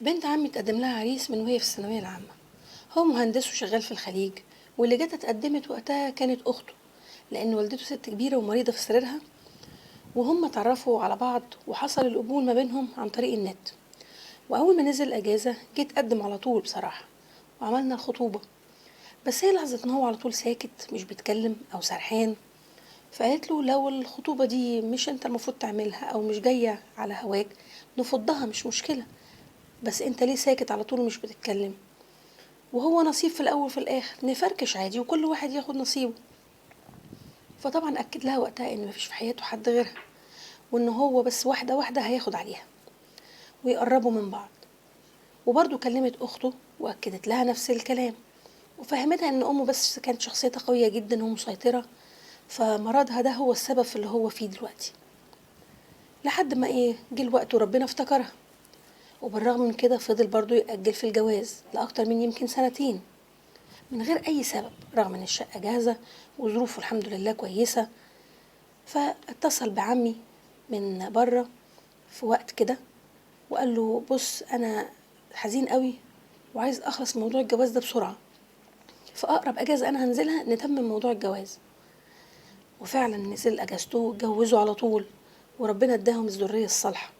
بنت عمي اتقدم لها عريس من وهي في الثانوية العامة. هو مهندس وشغال في الخليج، واللي جت اتقدمت وقتها كانت أخته، لأن والدته ست كبيرة ومريضة في سريرها. وهم اتعرفوا على بعض وحصل القبول ما بينهم عن طريق النت. وأول ما نزل الأجازة جه اتقدم على طول بصراحة، وعملنا الخطوبة. بس هي لاحظت إن هو على طول ساكت، مش بيتكلم أو سرحان. فقالت له لو الخطوبة دي مش انت المفروض تعملها أو مش جاية على هواك نفضها، مش مشكلة. بس انت ليه ساكت على طول مش بتتكلم؟ وهو نصيب في الأول وفي الآخر، نفركش عادي وكل واحد ياخد نصيبه. فطبعا أكد لها وقتها إن مفيش في حياته حد غيرها، وإن هو بس واحدة واحدة هياخد عليها ويقربوا من بعض. وبرضه كلمت أخته وأكدت لها نفس الكلام، وفهمتها إن أمه بس كانت شخصيتها قوية جدا ومسيطرة، فمرضها ده هو السبب في اللي هو فيه دلوقتي. لحد ما جه الوقت وربنا افتكرها. وبالرغم من كده فضل برضه يأجل في الجواز لأكتر من يمكن سنتين من غير أي سبب، رغم إن الشقة جاهزة وظروفه الحمد لله كويسة. فاتصل بعمي من بره في وقت كده وقال له بص أنا حزين قوي وعايز أخلص من موضوع الجواز ده بسرعة، في أقرب أجازة أنا هنزلها نتمم موضوع الجواز. وفعلا نزل أجازته واتجوزوا على طول، وربنا اداهم الذرية الصالحة.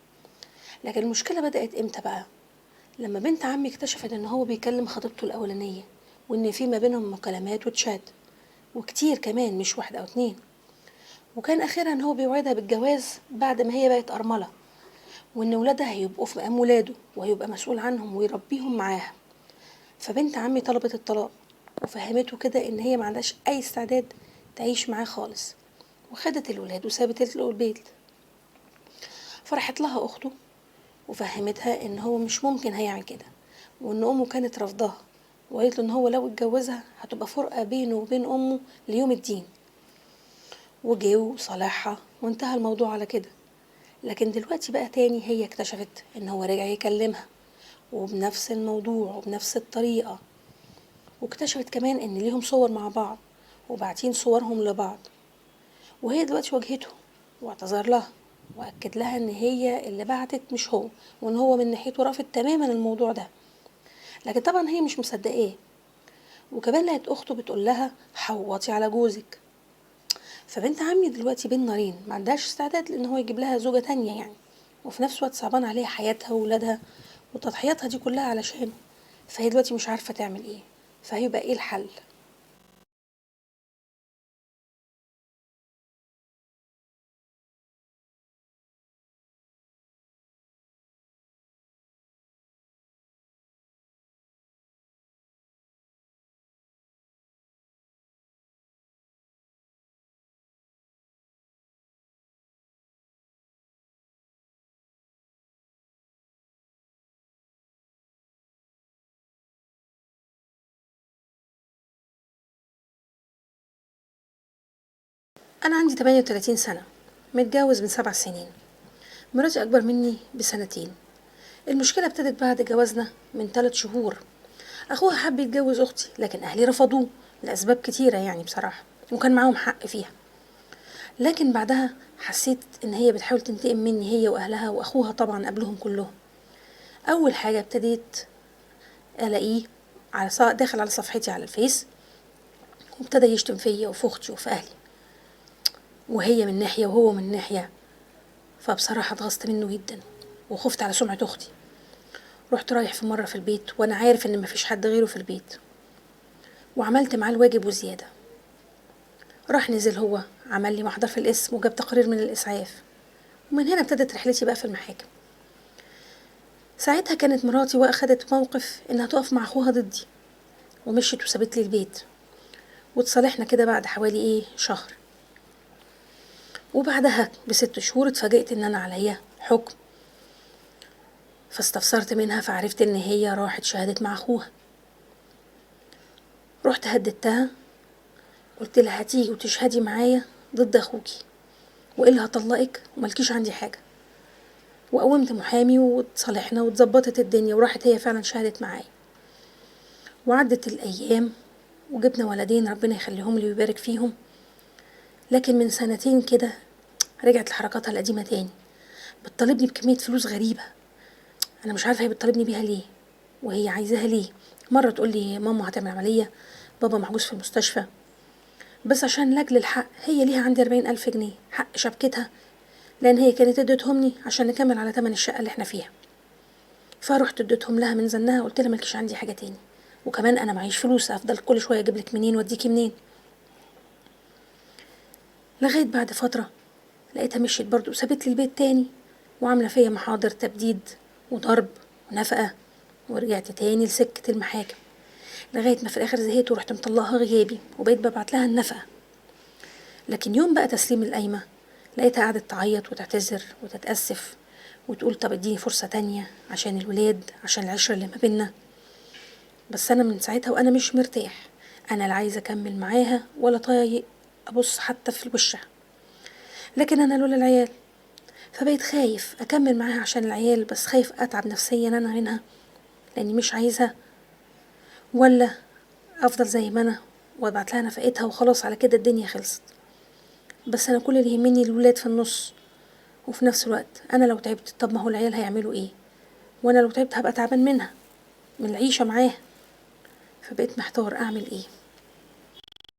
لكن المشكلة بدأت إمتى بقى؟ لما بنت عمي اكتشفت إن هو بيكلم خطيبته الأولانية، وإن في ما بينهم مكالمات وتشات، وكتير كمان مش واحدة أو اتنين. وكان آخرها إن هو بيوعدها بالجواز بعد ما هي بقت أرملة، وإن ولادها هيبقوا في مقام ولاده وهيبقى مسؤول عنهم ويربيهم معاها. فبنت عمي طلبت الطلاق، وفهمته كده إن هي ما عندهاش أي استعداد تعيش معاه خالص، وخدت الولاد وسابت له البيت. فرحت لها أخته وفهمتها إن هو مش ممكن هيعمل كده، وإن أمه كانت رافضاها، وقالت له إن هو لو اتجوزها هتبقى فرقة بينه وبين أمه ليوم الدين. وجه وصالحها وانتهى الموضوع على كده. لكن دلوقتي بقى تاني هي اكتشفت إن هو رجع يكلمها وبنفس الموضوع وبنفس الطريقة. واكتشفت كمان إن ليهم صور مع بعض وبعتين صورهم لبعض. وهي دلوقتي واجهته واعتذر لها وأكد لها إن هي اللي بعتت مش هو، وإن هو من ناحيته رافض تماما الموضوع ده. لكن طبعا هي مش مصدقاه. وكمان لقت أخته بتقول لها حوطي على جوزك. فبنت عمي دلوقتي بين نارين، ما عندهاش استعداد لإن هو يجيب لها زوجة تانية يعني، وفي نفس الوقت صعبان عليها حياتها وولادها وتضحياتها دي كلها علشانه. فهي دلوقتي مش عارفة تعمل ايه، فهيبقى ايه الحل؟ انا عندي 38 سنة، متجوز من 7 سنين، مراتي اكبر مني بسنتين. المشكلة ابتدت بعد جوازنا من 3 شهور. اخوها حب يتجوز اختي لكن اهلي رفضوه لاسباب كتيرة يعني بصراحة، وكان معاهم حق فيها. لكن بعدها حسيت ان هي بتحاول تنتقم مني هي واهلها واخوها طبعا قبلهم كلهم. اول حاجة ابتديت الاقيه داخل على صفحتي على الفيس، وابتدى يشتم فيا وفي اختي وفي اهلي، وهي من ناحية وهو من ناحية. فبصراحة اتغصت منه جدا وخفت على سمعة اختي. رحت رايح في مرة في البيت وانا عارف ان مفيش حد غيره في البيت، وعملت معاه الواجب وزيادة. راح نزل هو عمل لي محضر في القسم وجاب تقرير من الاسعاف، ومن هنا ابتدت رحلتي بقى في المحاكم. ساعتها كانت مراتي واخدت موقف انها تقف مع اخوها ضدي، ومشيت وسابت لي البيت. واتصالحنا كده بعد حوالي شهر. وبعدها ب6 شهور اتفاجئت ان انا عليا حكم. فاستفسرت منها فعرفت ان هي راحت شهدت مع اخوها. رحت هددتها، قلت لها هتيجي وتشهدي معايا ضد اخوكي، والا هطلقك وملكيش عندي حاجه. وقومت محامي وتصالحنا واتظبطت الدنيا، وراحت هي فعلا شهدت معايا. وعدت الايام وجبنا ولدين ربنا يخليهم لي ويبارك فيهم. لكن من سنتين كده رجعت لحركاتها القديمه تاني، بتطالبني بكميه فلوس غريبه. انا مش عارفه هي بتطالبني بيها ليه وهي عايزاها ليه. مره تقول لي ماما هتعمل عمليه، بابا محجوز في المستشفى، بس عشان لاجل الحق هي ليها عندي 40,000 جنيه حق شبكتها، لان هي كانت اديتهم لي عشان نكمل على تمن الشقه اللي احنا فيها. فرحت اديتهم لها من زنها، قلت لها مالكيش عندي حاجه تاني، وكمان انا معيش فلوس افضل كل شويه اجيب لك منين واديكي منين. لغايه بعد فتره لقيتها مشيت برضو وسابت لي البيت تاني، وعامله فيا محاضر تبديد وضرب ونفقه، ورجعت تاني لسكه المحاكم، لغايه ما في الاخر زهقت ورحت مطلقها غيابي وبقيت ببعت لها النفقه. لكن يوم بقى تسليم القايمه لقيتها قعدت تعيط وتعتذر وتتاسف وتقول طب اديني فرصه تانية عشان الولاد، عشان العشره اللي ما بينا. بس انا من ساعتها وانا مش مرتاح، انا لا عايزه اكمل معاها ولا طايق ابص حتى في وشها. لكن انا لولا العيال فبقيت خايف اكمل معاها عشان العيال، بس خايف اتعب نفسيا انا منها لاني مش عايزها، ولا افضل زي ما انا وابعت لها نفقتها وخلاص على كده الدنيا خلصت. بس انا كل اللي يهمني الولاد في النص، وفي نفس الوقت انا لو تعبت طب ما هو العيال هيعملوا ايه، وانا لو تعبت هبقى تعبان منها من العيشه معاها. فبقيت محتار اعمل ايه.